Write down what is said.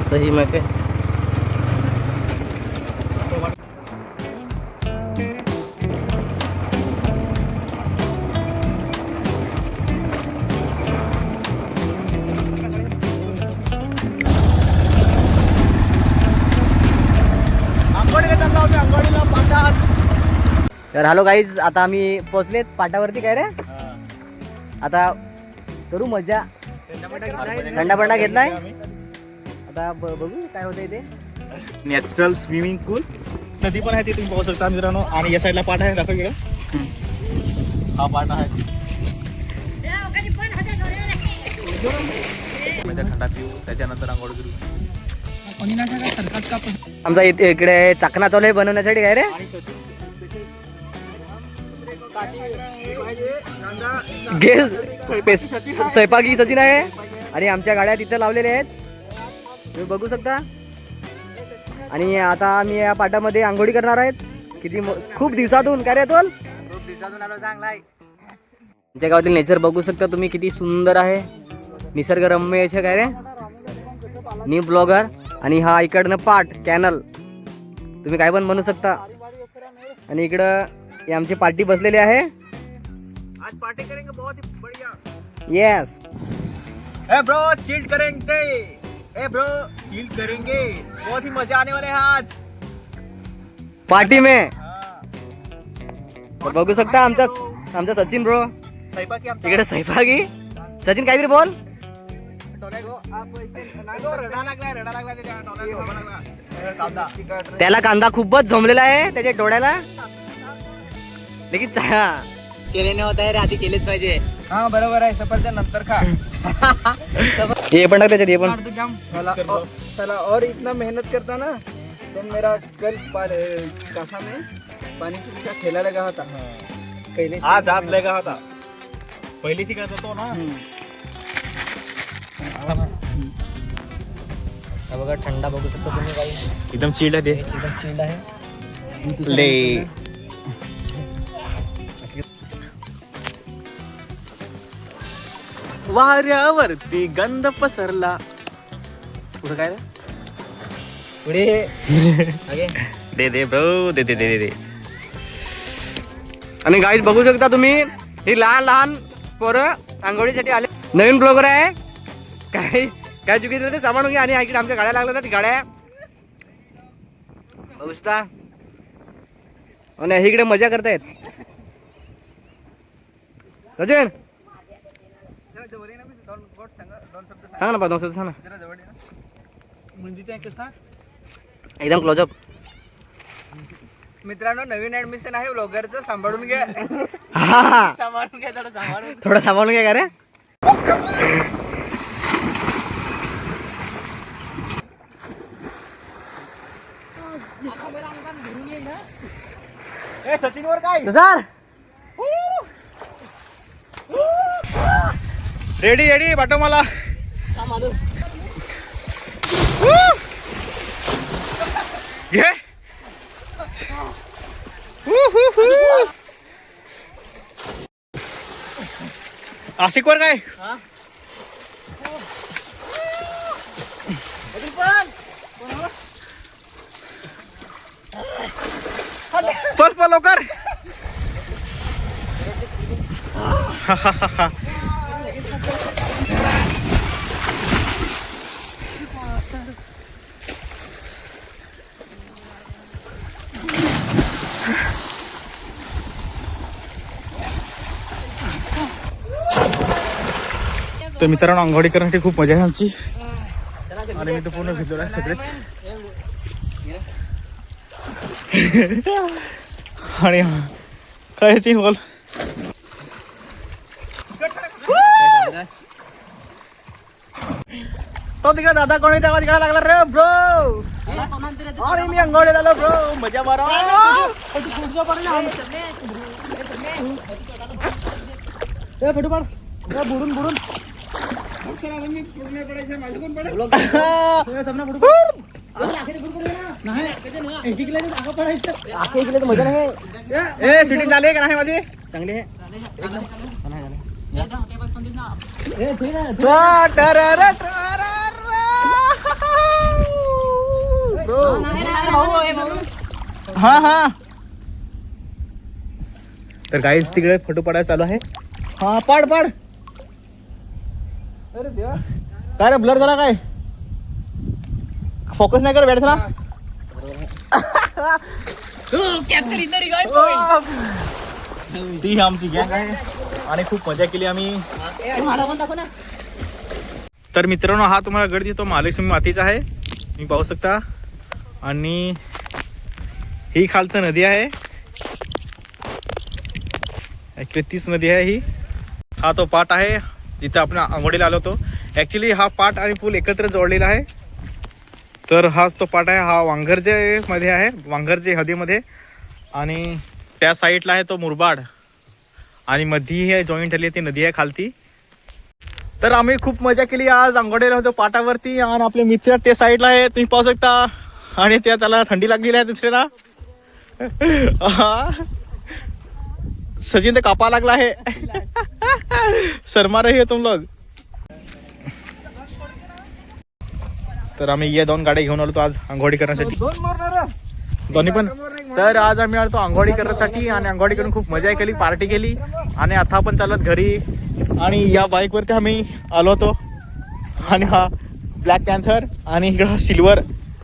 सही में के तर हॅलो गाईज, आता आम्ही पोहोचलेत पाटावरती. काय रे आता करू मजा. थंडा पंडा घेतलाय. आता बघू काय होतं इथे. नॅचरल स्विमिंग पूल, नदी पण आहे ते तुम्ही पाहू शकता मित्रांनो. आणि या साईडला पाट आहे, दाखव इकडे. हा पाट आहे. थंडा पिऊ, त्याच्यानंतर आंघोळ करू. आमचा इकडे चाकणा चालू आहे बनवण्यासाठी. काय रे गेस स्वयंपाकी सचिन आहे. आणि आमच्या गाड्या तिथे लावलेल्या आहेत, तुम्ही बघू शकता. आणि आता आम्ही या पाटामध्ये आंघोळी करणार आहेत. खूप दिवसातून. काय रे अतुल? खूप दिवसातून आलो. चांगला आहे. आमच्या गावातील नेचर बघू शकता तुम्ही, किती सुंदर आहे, निसर्गरम्य असे. काय रे न्यू ब्लॉगर. आणि हा इकडनं पाट कॅनल, तुम्ही काय पण म्हणू शकता. आणि इकडं हे आमची पार्टी बसलेली आहे. आज पार्टी करेंगे बहुत ही बढ़िया. येस. ए ब्रो चिल करेंगे. ए ब्रो चिल करेंगे, बहुत ही मजा आने वाले हैं आज पार्टी में. तर बघू शकता आमचा सचिन ब्रो इकडे स्वयंपाकी. सचिन काहीतरी बोल. त्याला कांदा खूपच जमलेला आहे त्याच्या डोळ्याला. लेकिन केले नाही होत आहे रे, आधी केलेच पाहिजे. हा बरोबर आहे. सफरचंद नंतर खा. हे पण टाक त्याच्यात. हे पण साला और इतना मेहनत करता ना, तो मेरा कल कासा में पानी का ठेला लगा होता पहले. आज हात लगा होता पहिली शिकत होतो ना. बघा थंडा बघू शकता तुम्ही. काही एकदम चिल्ड आहे ते. एकदम चिल्ड आहे. ले वाऱ्यावरती गंध पसरला. पुढे काय पुढे दे दे ब्रो, दे दे दे दे. आणि गाईज बघू शकता तुम्ही, ही लहान लहान पोरं आंघोळीसाठी आले. नवीन ब्लॉगर आहे. काय चुकीचं ते सांभाळून घ्या. आणि इकडे आमच्या गाड्या लागल्या तर गाड्या बघू शकता. आणि इकडे मजा करतायत. सचिन सांग ना बा, दोन सांग ना. एकदम क्लोजअप. मित्रांनो, नवीन ऍडमिशन आहे ब्लॉगरचं, सांभाळून घ्या. हा सांभाळून घ्या, थोडं सांभाळून घ्या. का रे सचिन वर काय सर. रेडी रेडी पाठव मला. घे. आशिक वर काय पल पल लवकर. तर मित्रांनो, आंघोळी करण्यासाठी खूप मजा आहे आमची. आणि मी तर पूर्ण भिजलो आहे सगळेच. आणि काय चीन बोल. तो तिकडे दादा कोणी तेव्हा तिकडे लागला रे ब्रो. अरे मी आंघोळी आलो ब्रो, मजा मारा. बुडून बुडून सर आता मी पूर्ण पडायचं माझं कोण पडेल आखे गेले तर मजा नाही आहे. ए शूटिंग झाली का नाही माझी चांगली आहे. हा हा तर गाईज तिकडे फोटो पडायला चालू आहे. हा पाड पाड. अरे देवा काय रे ब्लर झाला काय फोकस नाही कर बॅट झाला. ती आमची गँग आहे आणि खूप मजा केली आम्ही. तर मित्रांनो हा तुम्हाला गड दिसतो महालक्ष्मी मातीचा आहे तुम्ही पाहू शकता. आणि ही खालतं नदी आहे ॲक्च्युली तीच नदी आहे ही. हा तो पाट आहे जिथं आपण आंघोळीला आलो होतो. ॲक्च्युली हा पाट आणि पूल एकत्र जोडलेला आहे. तर हाच तो पाट आहे. हा वांघरजे मध्ये आहे वांघरजे हदीमध्ये. आणि त्या साईडला आहे तो मुरबाड आणि मधी हे जॉईंट झाली ती नदी आहे खालती. तर आम्ही खूप मजा केली आज आंघोळीला होतो पाटावरती. आणि आपले मित्र ते साईडला आहे तुम्ही पाहू शकता. आणि त्याला थंडी लागलेली आहे दुसऱ्याला. सचिन ते कापा लागला आहे. शर्मा रही है तुम लोग. तर आम्ही या 2 गाड्या घेऊन आलो आज आंघोळी करण्यासाठी दोन मारणार दोन्ही पण. तर आज आम्ही आलो आंघोळी करण्यासाठी आणि आंघोळी करून खूप मजा केली पार्टी केली. आणि आता आपण चालत घरी. आणि या बाईकवरती आम्ही आलो होतो. आणि हा ब्लॅक पॅन्थर आणि इकडं सिल्वर